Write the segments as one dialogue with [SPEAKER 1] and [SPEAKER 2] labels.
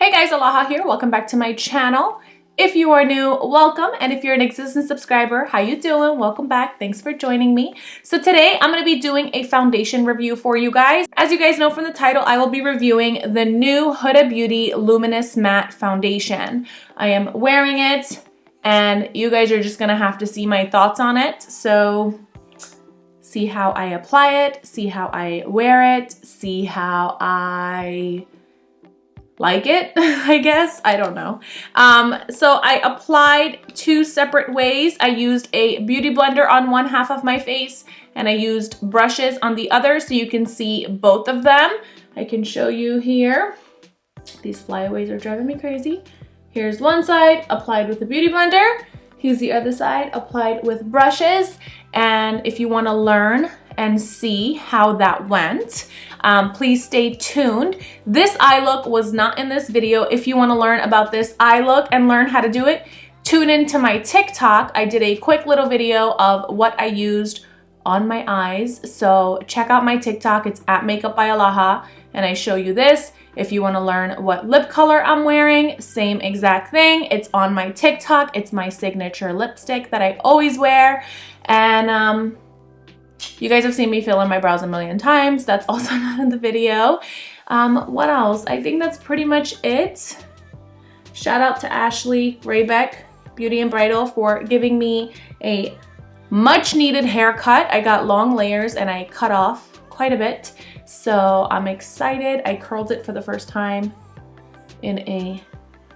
[SPEAKER 1] Hey guys, Alaha here. Welcome back to my channel. If you are new, welcome. And if you're an existing subscriber, how you doing? Welcome back. Thanks for joining me. So today I'm going to be doing a foundation review for you guys. As you guys know from the title, I will be reviewing the new Huda Beauty Luminous Matte Foundation. I am wearing it and you guys are just going to have to see my thoughts on it. So see how I apply it, see how I wear it, see how I like it, I guess. I don't know. So I applied two separate ways. I used a beauty blender on one half of my face and I used brushes on the other so you can see both of them. I can show you here. These flyaways are driving me crazy. Here's one side applied with the beauty blender. Here's the other side applied with brushes. And if you want to learn and see how that went, please stay tuned. This eye look was not in this video. If you want to learn about this eye look and learn how to do it, tune into my TikTok. I did a quick little video of what I used on my eyes. So check out my TikTok. It's at MAKEUPBYALAHA and I show you this. If you want to learn what lip color I'm wearing, same exact thing. It's on my TikTok. It's my signature lipstick that I always wear. And you guys have seen me fill in my brows a million times. That's also not in the video. What else? I think that's pretty much it. Shout out to Ashley Raybeck, Beauty and Bridal, for giving me a much needed haircut. I got long layers and I cut off quite a bit. So I'm excited. I curled it for the first time in a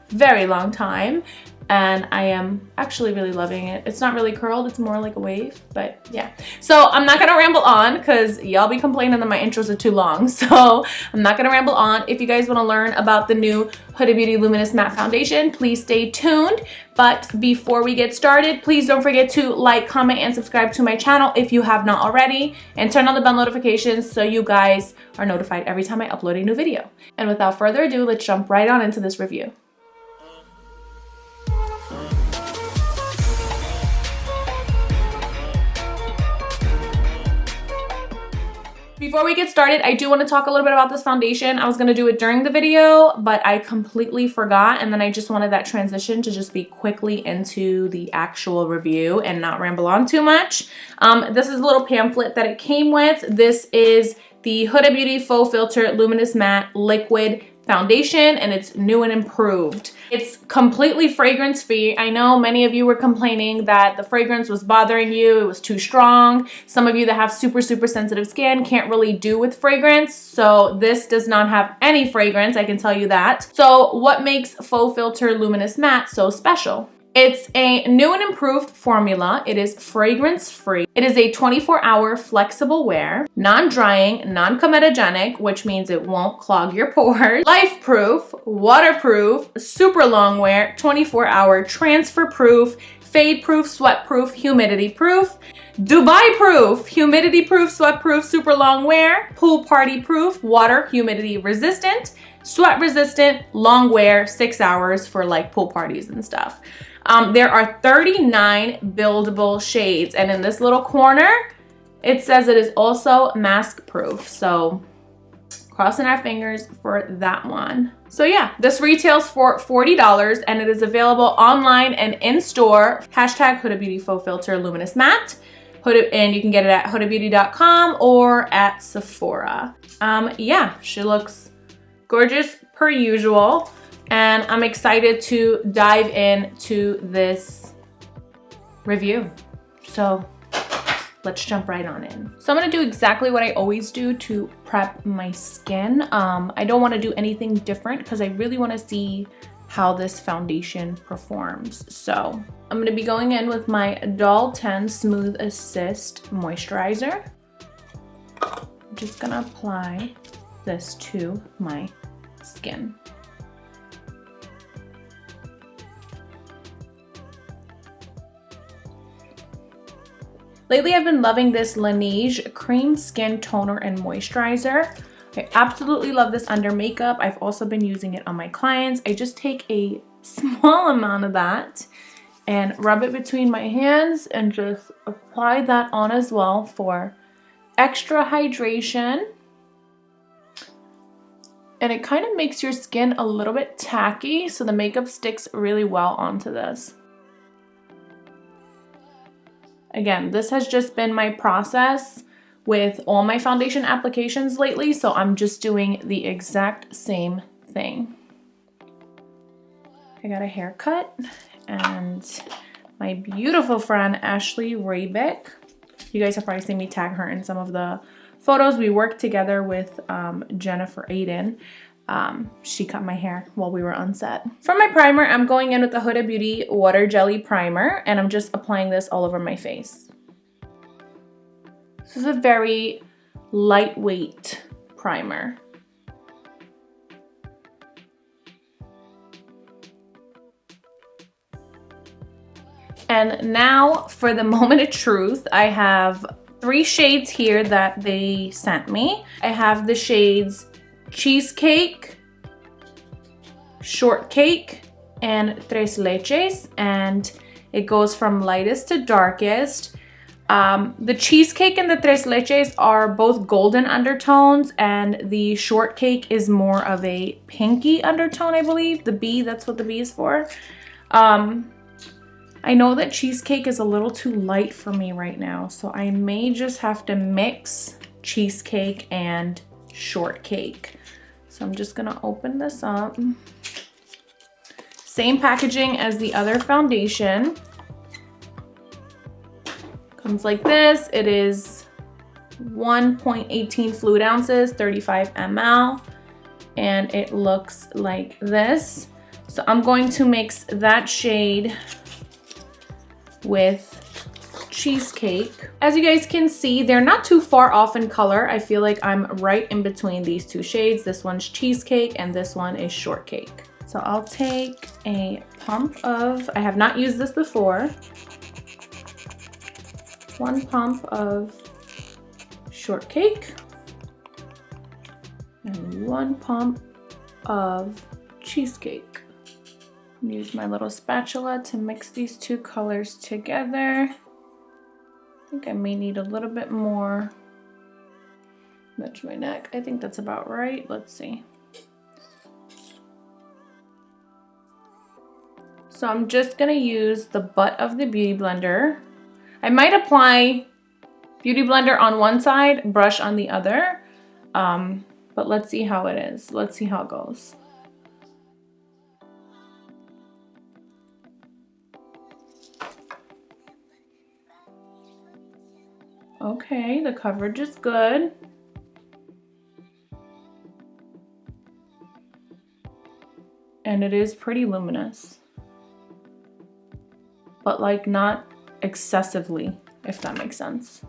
[SPEAKER 1] very long time. And I am actually really loving it. It's not really curled, it's more like a wave, but yeah. So I'm not gonna ramble on because y'all be complaining that my intros are too long. So I'm not gonna ramble on. If you guys wanna learn about the new Huda Beauty Luminous Matte Foundation, please stay tuned. But before we get started, please don't forget to like, comment, and subscribe to my channel if you have not already. And turn on the bell notifications so you guys are notified every time I upload a new video. And without further ado, let's jump right on into this review. Before we get started, I do want to talk a little bit about this foundation. I was going to do it during the video, but I completely forgot. And then I just wanted that transition to just be quickly into the actual review and not ramble on too much. This is a little pamphlet that it came with. This is the Huda Beauty Faux Filter Luminous Matte Liquid Foundation, and it's new and improved. It's completely fragrance free. I know many of you were complaining that the fragrance was bothering you, it was too strong. Some of you that have super sensitive skin can't really do with fragrance, so this does not have any fragrance, I can tell you that. So what makes Faux Filter Luminous Matte so special? It's a new and improved formula. It is fragrance-free. It is a 24-hour flexible wear, non-drying, non-comedogenic, which means it won't clog your pores, life-proof, waterproof, super long wear, 24-hour transfer-proof, fade-proof, sweat-proof, humidity-proof, Dubai-proof, humidity-proof, sweat-proof, super long wear, pool party-proof, water, humidity resistant, sweat resistant, long wear, 6 hours for like pool parties and stuff. There are 39 buildable shades, and in this little corner, it says it is also mask proof. So crossing our fingers for that one. So yeah, this retails for $40 and it is available online and in store. Hashtag Huda Beauty Faux Filter Luminous Matte. And you can get it at hudabeauty.com or at Sephora. Yeah, she looks gorgeous per usual. And I'm excited to dive into this review. So let's jump right on in. So I'm gonna do exactly what I always do to prep my skin. I don't wanna do anything different because I really wanna see how this foundation performs. So I'm gonna be going in with my Doll 10 Smooth Assist Moisturizer. I'm just gonna apply this to my skin. Lately, I've been loving this Laneige Cream Skin Toner and Moisturizer. I absolutely love this under makeup. I've also been using it on my clients. I just take a small amount of that and rub it between my hands and just apply that on as well for extra hydration And it kind of makes your skin a little bit tacky, so the makeup sticks really well onto this. Again, this has just been my process with all my foundation applications lately, so I'm just doing the exact same thing. I got a haircut, and my beautiful friend Ashley Raybeck, you guys have probably seen me tag her in some of the photos. We worked together with Jennifer Aiden. She cut my hair while we were on set. For my primer, I'm going in with the Huda Beauty Water Jelly Primer, and I'm just applying this all over my face. This is a very lightweight primer. And now for the moment of truth, I have 3 shades here that they sent me. I have the shades Cheesecake, Shortcake, and Tres Leches, and it goes from lightest to darkest. The Cheesecake and the Tres Leches are both golden undertones, and the Shortcake is more of a pinky undertone, I believe. The B, that's what the B is for. I know that Cheesecake is a little too light for me right now, so I may just have to mix Cheesecake and Shortcake. So I'm just gonna open this up. Same packaging as the other foundation. Comes like this. It is 1.18 fluid ounces, 35 ml, and it looks like this. So I'm going to mix that shade with Cheesecake. As you guys can see, they're not too far off in color. I feel like I'm right in between these 2 shades. This one's Cheesecake and this one is Shortcake. So I'll take a pump of, I have not used this before, 1 pump of Shortcake and 1 pump of Cheesecake. Use my little spatula to mix these 2 colors together. I think I may need a little bit more. Match my neck. I think that's about right. Let's see. So I'm just gonna use the butt of the Beauty Blender. I might apply Beauty Blender on one side, brush on the other, but let's see how it is. Let's see how it goes. Okay, the coverage is good. And it is pretty luminous. But like not excessively, if that makes sense.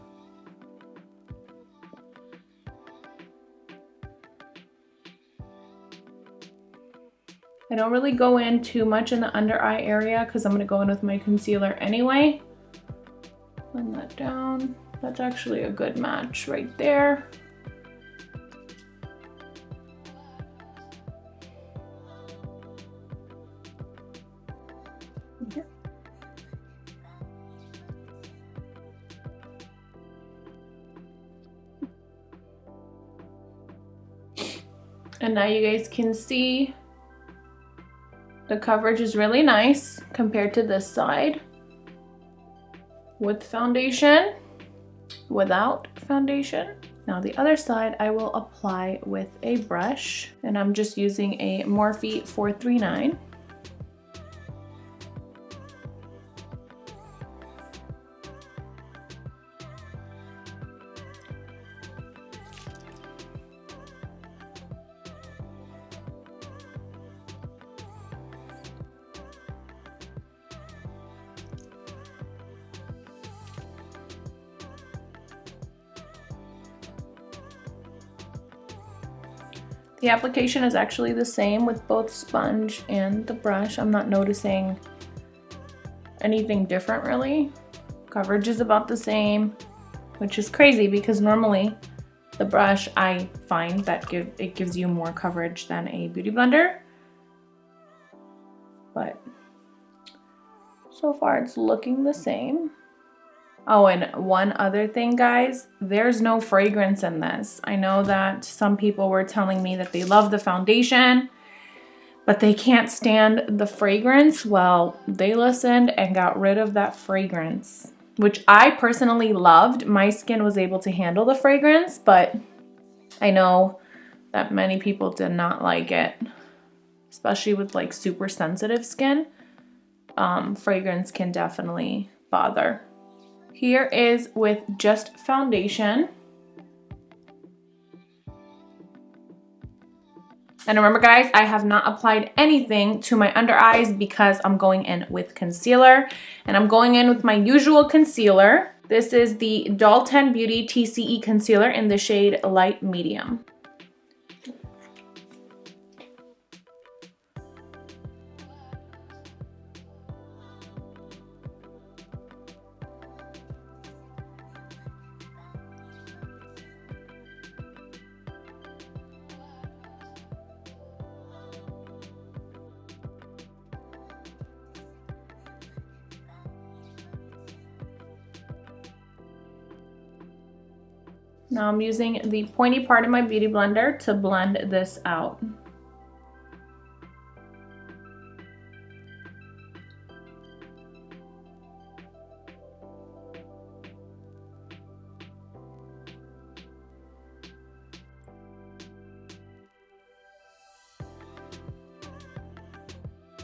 [SPEAKER 1] I don't really go in too much in the under eye area because I'm going to go in with my concealer anyway. Blend that down. That's actually a good match right there. Okay. And now you guys can see the coverage is really nice compared to this side with foundation. Without foundation. Now the other side I will apply with a brush, and I'm just using a Morphe 439. The application is actually the same with both sponge and the brush. I'm not noticing anything different really. Coverage is about the same, which is crazy because normally the brush I find that it gives you more coverage than a beauty blender. But so far it's looking the same. Oh, and one other thing, guys, there's no fragrance in this. I know that some people were telling me that they love the foundation, but they can't stand the fragrance. Well, they listened and got rid of that fragrance, which I personally loved. My skin was able to handle the fragrance, but I know that many people did not like it, especially with like super sensitive skin. Fragrance can definitely bother. Here is with just foundation. And remember, guys, I have not applied anything to my under eyes because I'm going in with concealer. And I'm going in with my usual concealer. This is the Doll10 Beauty TCE Concealer in the shade Light Medium. Now I'm using the pointy part of my beauty blender to blend this out. I'm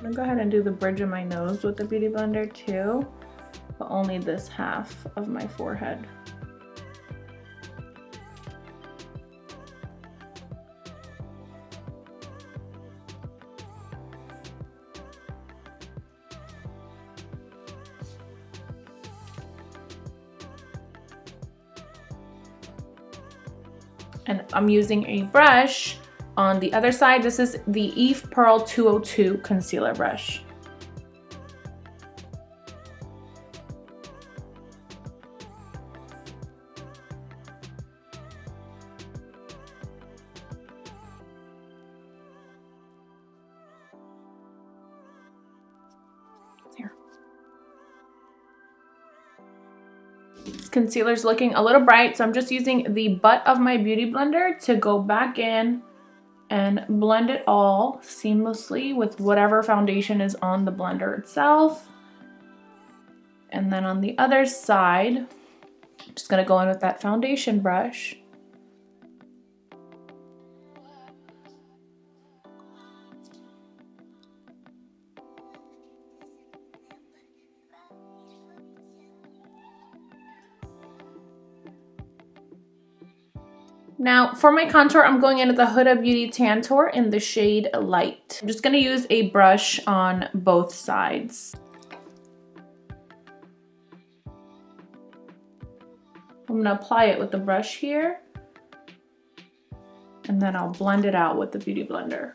[SPEAKER 1] gonna go ahead and do the bridge of my nose with the beauty blender too, but only this half of my forehead. And I'm using a brush on the other side. This is the Eve Pearl 202 concealer brush. Here. This concealer's looking a little bright, so I'm just using the butt of my beauty blender to go back in and blend it all seamlessly with whatever foundation is on the blender itself. And then on the other side, I'm just gonna go in with that foundation brush. Now for my contour, I'm going in with the Huda Beauty Tantour in the shade Light. I'm just gonna use a brush on both sides. I'm gonna apply it with the brush here, and then I'll blend it out with the beauty blender.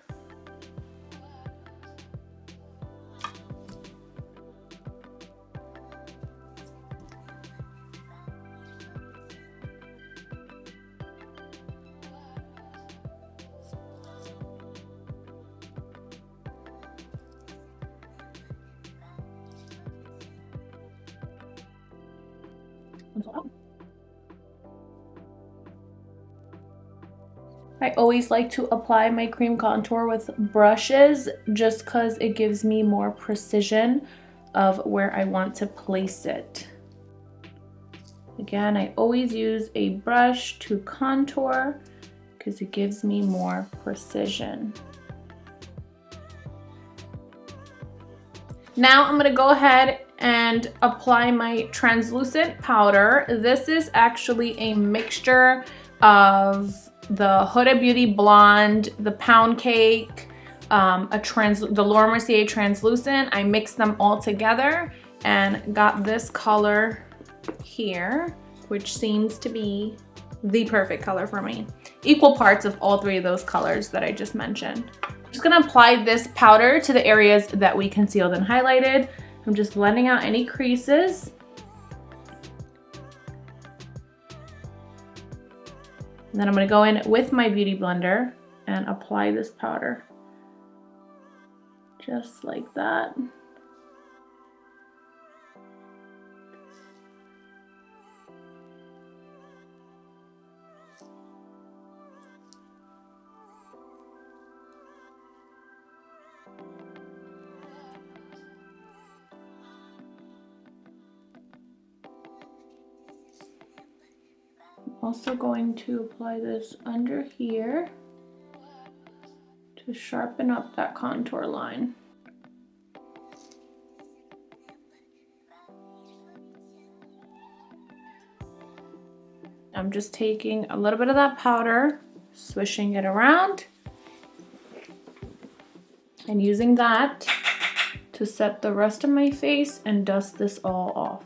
[SPEAKER 1] I always like to apply my cream contour with brushes just because it gives me more precision of where I want to place it. Again, I always use a brush to contour because it gives me more precision. Now I'm gonna go ahead and apply my translucent powder. This is actually a mixture of the Huda Beauty Blonde, the Pound Cake, the Laura Mercier Translucent. I mixed them all together and got this color here, which seems to be the perfect color for me. Equal parts of all three of those colors that I just mentioned. I'm just gonna apply this powder to the areas that we concealed and highlighted. I'm just blending out any creases. And then I'm gonna go in with my beauty blender and apply this powder. Just like that. Also going to apply this under here to sharpen up that contour line. I'm just taking a little bit of that powder, swishing it around, and using that to set the rest of my face and dust this all off.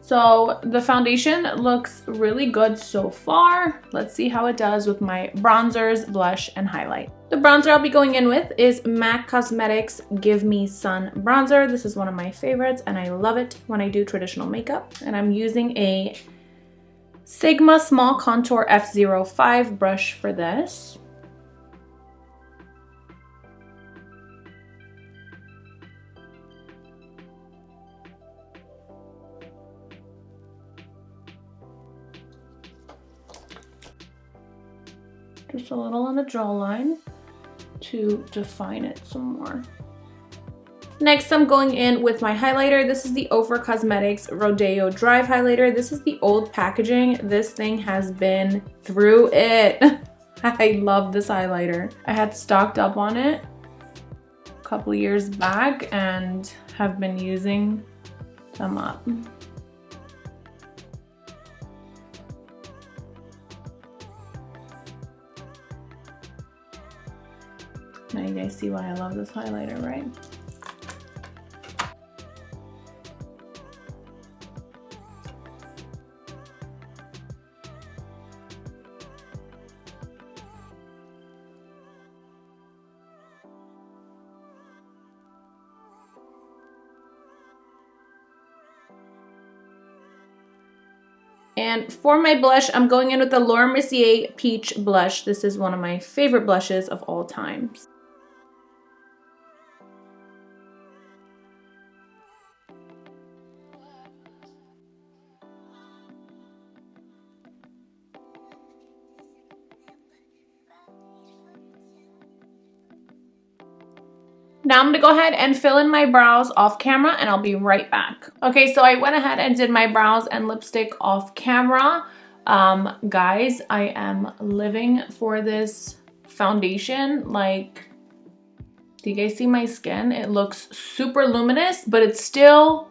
[SPEAKER 1] So the foundation looks really good so far. Let's see how it does with my bronzers, blush, and highlight. The bronzer I'll be going in with is MAC Cosmetics Give Me Sun Bronzer. This is one of my favorites and I love it when I do traditional makeup. And I'm using a Sigma Small Contour F05 brush for this. Just a little on the jawline to define it some more. Next, I'm going in with my highlighter. This is the Ofra Cosmetics Rodeo Drive Highlighter. This is the old packaging. This thing has been through it. I love this highlighter. I had stocked up on it a couple years back and have been using them up. Now you guys see why I love this highlighter, right? And for my blush, I'm going in with the Laura Mercier Peach Blush. This is one of my favorite blushes of all time. Now I'm gonna go ahead and fill in my brows off camera and I'll be right back. Okay, so I went ahead and did my brows and lipstick off camera. Guys, I am living for this foundation. Like, do you guys see my skin? It looks super luminous, but it's still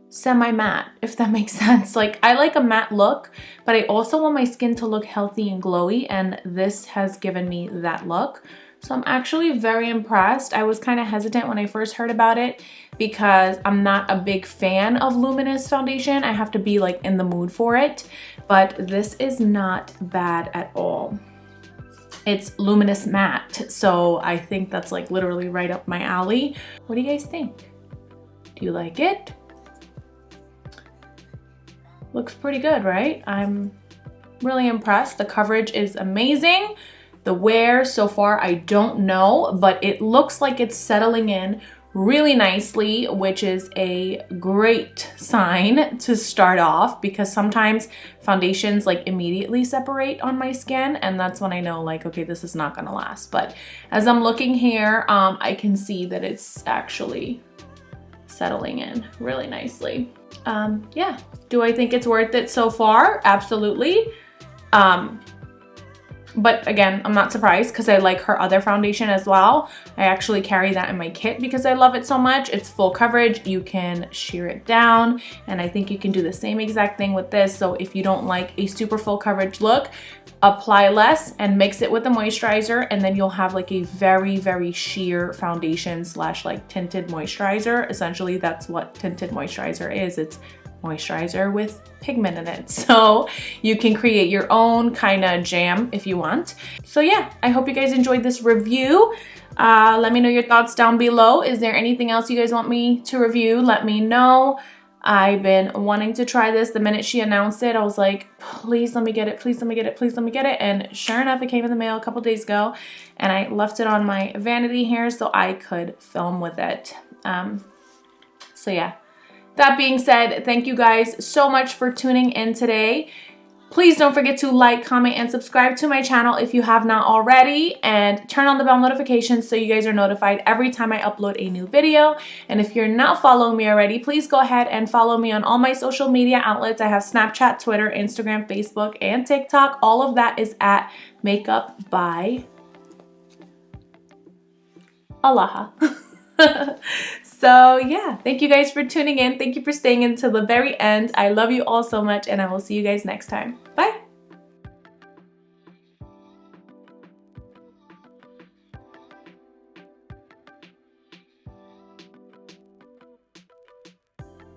[SPEAKER 1] semi-matte, if that makes sense. Like, I like a matte look, but I also want my skin to look healthy and glowy, and this has given me that look. So I'm actually very impressed. I was kind of hesitant when I first heard about it because I'm not a big fan of luminous foundation. I have to be like in the mood for it, but this is not bad at all. It's luminous matte, so I think that's like literally right up my alley. What do you guys think? Do you like it? Looks pretty good, right? I'm really impressed. The coverage is amazing. The wear so far, I don't know, but it looks like it's settling in really nicely, which is a great sign to start off because sometimes foundations like immediately separate on my skin and that's when I know like, okay, this is not gonna last. But as I'm looking here, I can see that it's actually settling in really nicely. Yeah, do I think it's worth it so far? Absolutely. But again, I'm not surprised because I like her other foundation as well. I actually carry that in my kit because I love it so much. It's full coverage. You can sheer it down, and I think you can do the same exact thing with this. So if you don't like a super full coverage look, apply less and mix it with a moisturizer, and then you'll have like a very, very sheer foundation slash like tinted moisturizer. Essentially, that's what tinted moisturizer is. It's moisturizer with pigment in it. So you can create your own kind of jam if you want. So yeah, I hope you guys enjoyed this review. Let me know your thoughts down below. Is there anything else you guys want me to review? Let me know. I've been wanting to try this. The minute she announced it, I was like, please let me get it, please let me get it, please let me get it. And sure enough, it came in the mail a couple days ago and I left it on my vanity here so I could film with it. So yeah. That being said, thank you guys so much for tuning in today. Please don't forget to like, comment, and subscribe to my channel if you have not already, and turn on the bell notifications so you guys are notified every time I upload a new video. And if you're not following me already, please go ahead and follow me on all my social media outlets. I have Snapchat, Twitter, Instagram, Facebook, and TikTok. All of that is at Makeup by Alaha. So yeah, thank you guys for tuning in. Thank you for staying until the very end. I love you all so much, and I will see you guys next time. Bye.